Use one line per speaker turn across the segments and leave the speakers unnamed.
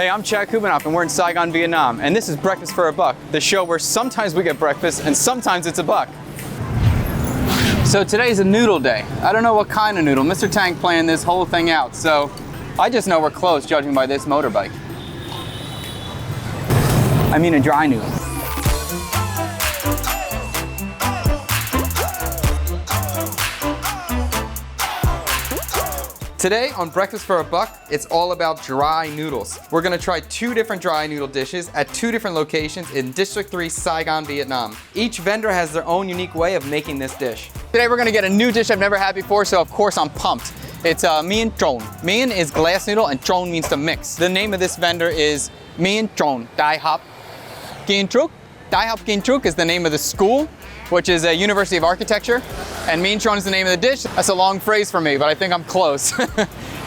Hey, I'm Chad Kubanoff and we're in Saigon, Vietnam, and this is Breakfast for a Buck, the show where sometimes we get breakfast and sometimes it's a buck. So today's a noodle day. I don't know what kind of noodle. Mr. Tank planned this whole thing out, so I just know we're close judging by this motorbike. I mean a dry noodle. Today on Breakfast for a Buck, it's all about dry noodles. We're gonna try 2 different dry noodle dishes at 2 different locations in District 3, Saigon, Vietnam. Each vendor has their own unique way of making this dish. Today we're gonna get a new dish I've never had before, so of course I'm pumped. It's Mien Tròn. Mien is glass noodle and Tròn means to mix. The name of this vendor is Mien Tròn Dai Hop Kien Trúc. Dai Hop Kien Trúc is the name of the school, which is a University of Architecture, and Mien Tròn is the name of the dish. That's a long phrase for me, but I think I'm close.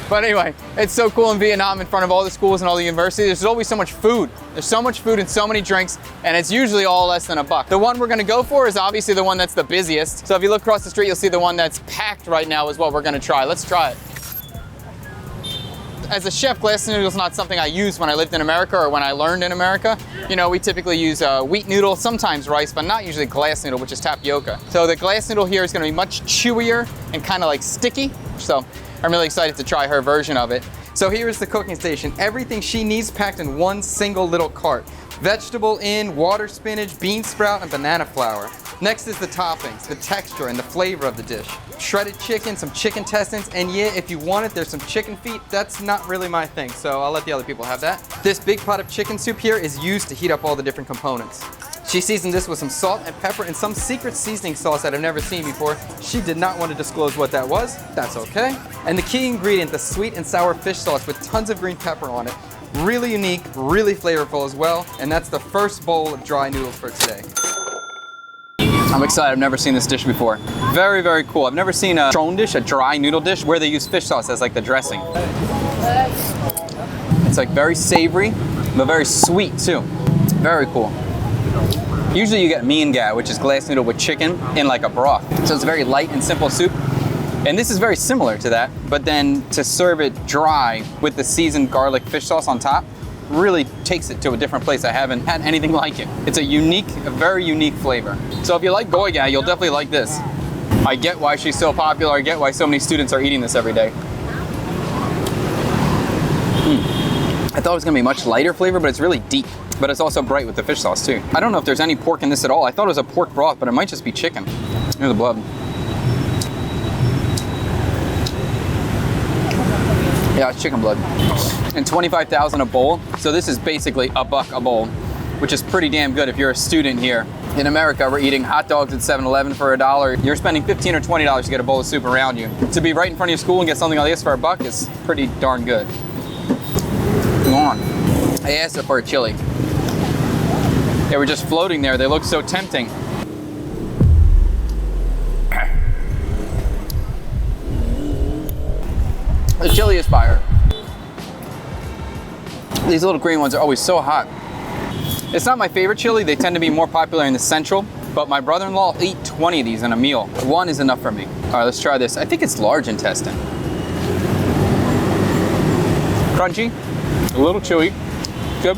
But anyway, it's so cool in Vietnam in front of all the schools and all the universities. There's always so much food. There's so much food and so many drinks, and it's usually all less than a buck. The one we're gonna go for is obviously the one that's the busiest. So if you look across the street, you'll see the one that's packed right now is what we're gonna try. Let's try it. As a chef, glass noodle is not something I used when I lived in America or when I learned in America. You know, we typically use wheat noodle, sometimes rice, but not usually glass noodle, which is tapioca. So the glass noodle here is gonna be much chewier and kind of like sticky. So I'm really excited to try her version of it. So here is the cooking station. Everything she needs packed in one single little cart. Vegetable in, water spinach, bean sprout, and banana flour. Next is the toppings, the texture, and the flavor of the dish. Shredded chicken, some chicken intestines, and yeah, if you want it, there's some chicken feet. That's not really my thing, so I'll let the other people have that. This big pot of chicken soup here is used to heat up all the different components. She seasoned this with some salt and pepper and some secret seasoning sauce that I've never seen before. She did not want to disclose what that was. That's okay. And the key ingredient, the sweet and sour fish sauce with tons of green pepper on it. Really unique, really flavorful as well, and that's the first bowl of dry noodles for today. I'm excited, I've never seen this dish before. Very, very cool. I've never seen a Tròn dish, a dry noodle dish, where they use fish sauce as like the dressing. It's like very savory, but very sweet too. Very cool. Usually you get Mien Gà, which is glass noodle with chicken in like a broth. So it's very light and simple soup. And this is very similar to that, but then to serve it dry with the seasoned garlic fish sauce on top, really takes it to a different place. I haven't had anything like it. It's a very unique flavor. So if you like Goi Gà, you'll definitely like this. I get why she's so popular. I get why so many students are eating this every day. I thought it was gonna be much lighter flavor, but it's really deep. But it's also bright with the fish sauce too. I don't know if there's any pork in this at all. I thought it was a pork broth, but it might just be chicken. Here's the blood. Yeah, it's chicken blood. And 25,000 a bowl. So this is basically a buck a bowl, which is pretty damn good if you're a student here. In America, we're eating hot dogs at 7-Eleven for $1. You're spending $15 or $20 to get a bowl of soup around you. To be right in front of your school and get something like this for a buck is pretty darn good. Come on. I asked her for a chili. They were just floating there. They looked so tempting. The chili is fire. These little green ones are always so hot. It's not my favorite chili. They tend to be more popular in the central, but my brother-in-law will eat 20 of these in a meal. 1 is enough for me. All right, let's try this. I think it's large intestine. Crunchy, a little chewy, good.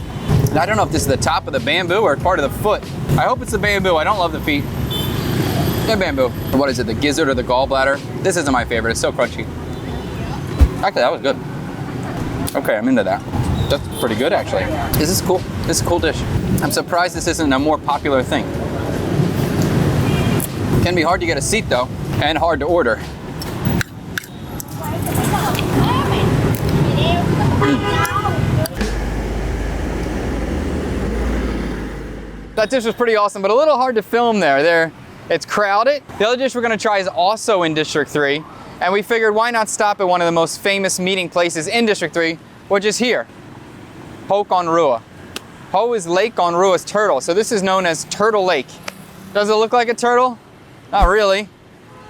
And I don't know if this is the top of the bamboo or part of the foot. I hope it's the bamboo. I don't love the feet. Yeah, bamboo. What is it, the gizzard or the gallbladder? This isn't my favorite. It's so crunchy. Actually, that was good. Okay, I'm into that. That's pretty good, actually. This is cool. This is a cool dish. I'm surprised this isn't a more popular thing. It can be hard to get a seat, though, and hard to order. That dish was pretty awesome, but a little hard to film there. It's crowded. The other dish we're gonna try is also in District 3. And we figured why not stop at one of the most famous meeting places in District 3, which is here, Ho Con Rua. Ho is lake, on Rua is turtle, so this is known as Turtle Lake. Does it look like a turtle? Not really.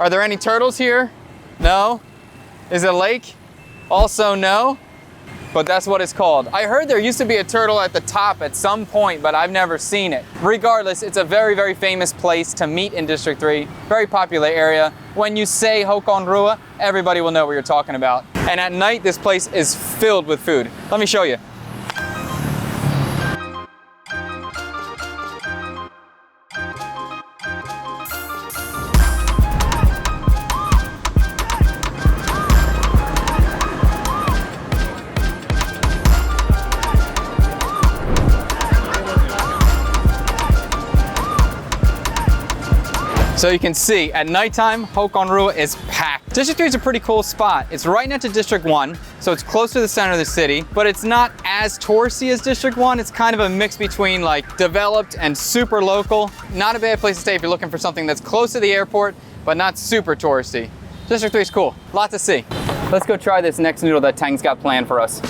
Are there any turtles here? No. Is it a lake? Also no. But that's what it's called. I heard there used to be a turtle at the top at some point, but I've never seen it. Regardless, it's a very, very famous place to meet in District 3. Very popular area. When you say Ho Con Rua, everybody will know what you're talking about. And at night, this place is filled with food. Let me show you. So you can see, at nighttime, Hokkon-ryu is packed. District 3 is a pretty cool spot. It's right next to District 1, so it's close to the center of the city, but it's not as touristy as District 1. It's kind of a mix between like developed and super local. Not a bad place to stay if you're looking for something that's close to the airport, but not super touristy. District 3 is cool, lot to see. Let's go try this next noodle that Tang's got planned for us.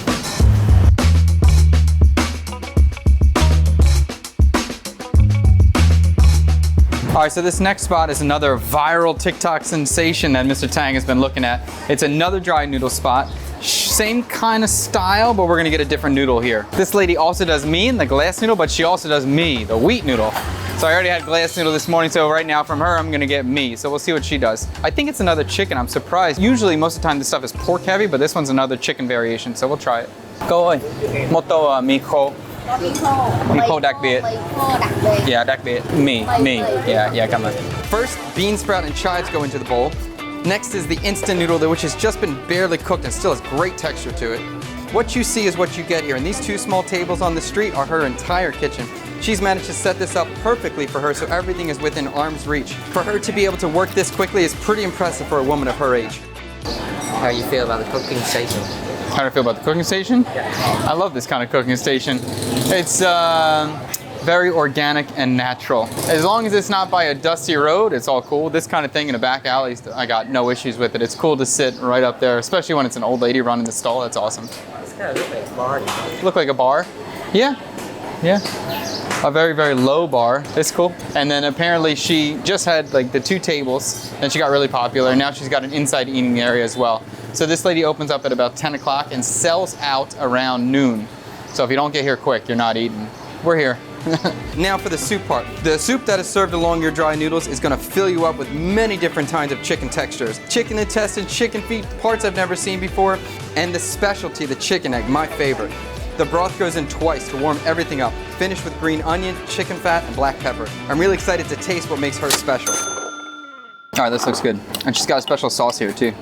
All right, so this next spot is another viral TikTok sensation that Mr. Tang has been looking at. It's another dry noodle spot. Same kind of style, but we're gonna get a different noodle here. This lady also does me in the glass noodle, but she also does me, the wheat noodle. So I already had glass noodle this morning, so right now from her, I'm gonna get me. So we'll see what she does. I think it's another chicken, I'm surprised. Usually, most of the time, this stuff is pork heavy, but this one's another chicken variation, so we'll try it. Go ơi, một tô mì khô. Mì khô đặc biệt. Yeah, đặc biệt. Me. Yeah, come on. First, bean sprout and chives go into the bowl. Next is the instant noodle, which has just been barely cooked and still has great texture to it. What you see is what you get here, and these two small tables on the street are her entire kitchen. She's managed to set this up perfectly for her, so everything is within arm's reach. For her to be able to work this quickly is pretty impressive for a woman of her age.
How you feel about the cooking station?
How do I feel about the cooking station?
Yeah.
I love this kind of cooking station. It's very organic and natural. As long as it's not by a dusty road, it's all cool. This kind of thing in a back alley, I got no issues with it. It's cool to sit right up there, especially when it's an old lady running the stall. That's awesome.
It's kind of look like a bar.
Look like a bar? Yeah. A very, very low bar. It's cool. And then apparently she just had like the two tables and she got really popular. And now she's got an inside eating area as well. So this lady opens up at about 10 o'clock and sells out around noon. So if you don't get here quick, you're not eating. We're here. Now for the soup part. The soup that is served along your dry noodles is gonna fill you up with many different kinds of chicken textures. Chicken intestines, chicken feet, parts I've never seen before, and the specialty, the chicken egg, my favorite. The broth goes in twice to warm everything up, finished with green onion, chicken fat, and black pepper. I'm really excited to taste what makes her special. All right, this looks good. And she's got a special sauce here too.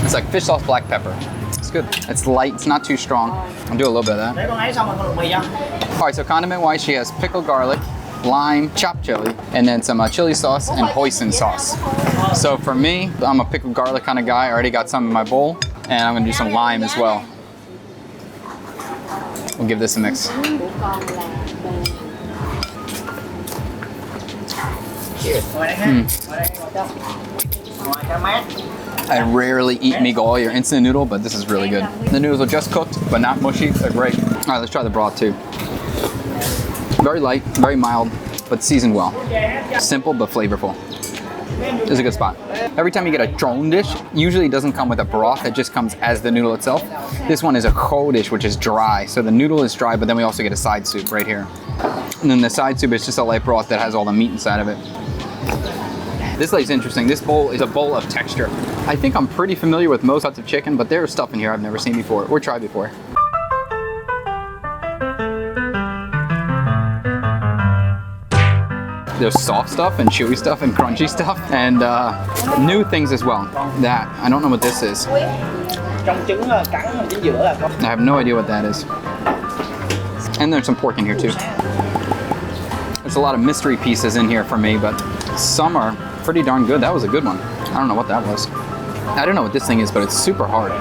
It's like fish sauce, black pepper. It's good. It's light, it's not too strong. I'll do a little bit of that. All right, so condiment-wise, she has pickled garlic, lime, chopped chili, and then some chili sauce and hoisin sauce. So for me, I'm a pickled garlic kind of guy. I already got some in my bowl, and I'm gonna do some lime as well. We'll give this a mix. I rarely eat mee gỏi or instant noodle, but this is really good. The noodles are just cooked, but not mushy. They're great. All right, let's try the broth too. Very light, very mild, but seasoned well. Simple, but flavorful. This is a good spot. Every time you get a zhong dish, usually it doesn't come with a broth, it just comes as the noodle itself. This one is a kho dish, which is dry. So the noodle is dry, but then we also get a side soup right here. And then the side soup is just a light broth that has all the meat inside of it. This lady's interesting. This bowl is a bowl of texture. I think I'm pretty familiar with most types of chicken, but there's stuff in here I've never seen before or tried before. There's soft stuff and chewy stuff and crunchy stuff and new things as well. That, I don't know what this is. I have no idea what that is. And there's some pork in here too. There's a lot of mystery pieces in here for me, but some are pretty darn good. That was a good one. I don't know what that was. I don't know what this thing is, but it's super hard.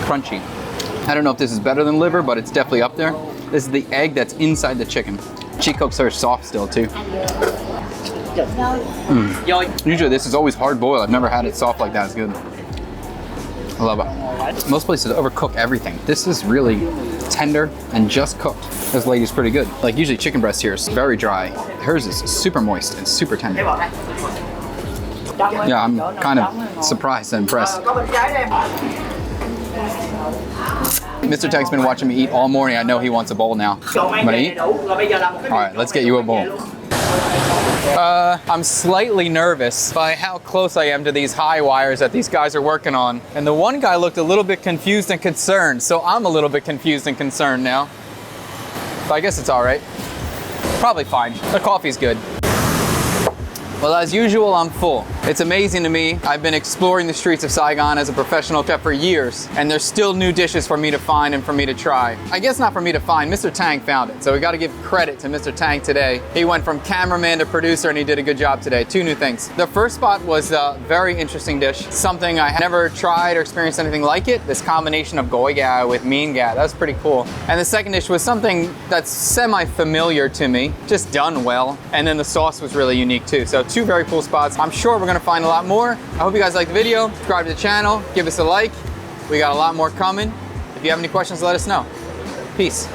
Crunchy. I don't know if this is better than liver, but it's definitely up there. This is the egg that's inside the chicken. She cooks her soft still too. Usually this is always hard boiled. I've never had it soft like that. It's good. I love it. Most places overcook everything. This is really tender and just cooked. This lady's pretty good. Like usually chicken breast here is very dry. Hers is super moist and super tender. Yeah, I'm kind of surprised and impressed. Mr. Tang's been watching me eat all morning. I know he wants a bowl now. I'm gonna eat? All right, let's get you a bowl. I'm slightly nervous by how close I am to these high wires that these guys are working on. And the one guy looked a little bit confused and concerned, so I'm a little bit confused and concerned now. But I guess it's all right. Probably fine. The coffee's good. Well, as usual, I'm full. It's amazing to me. I've been exploring the streets of Saigon as a professional chef for years, and there's still new dishes for me to find and for me to try. I guess not for me to find, Mr. Tang found it. So we gotta give credit to Mr. Tang today. He went from cameraman to producer and he did a good job today. 2 new things. The first spot was a very interesting dish, something I had never tried or experienced anything like it. This combination of goiga with mean ga. That was pretty cool. And the second dish was something that's semi-familiar to me, just done well. And then the sauce was really unique too. So 2 very cool spots. I'm sure we're gonna find a lot more. I hope you guys liked the video. Subscribe to the channel, give us a like. We got a lot more coming. If you have any questions, let us know. Peace.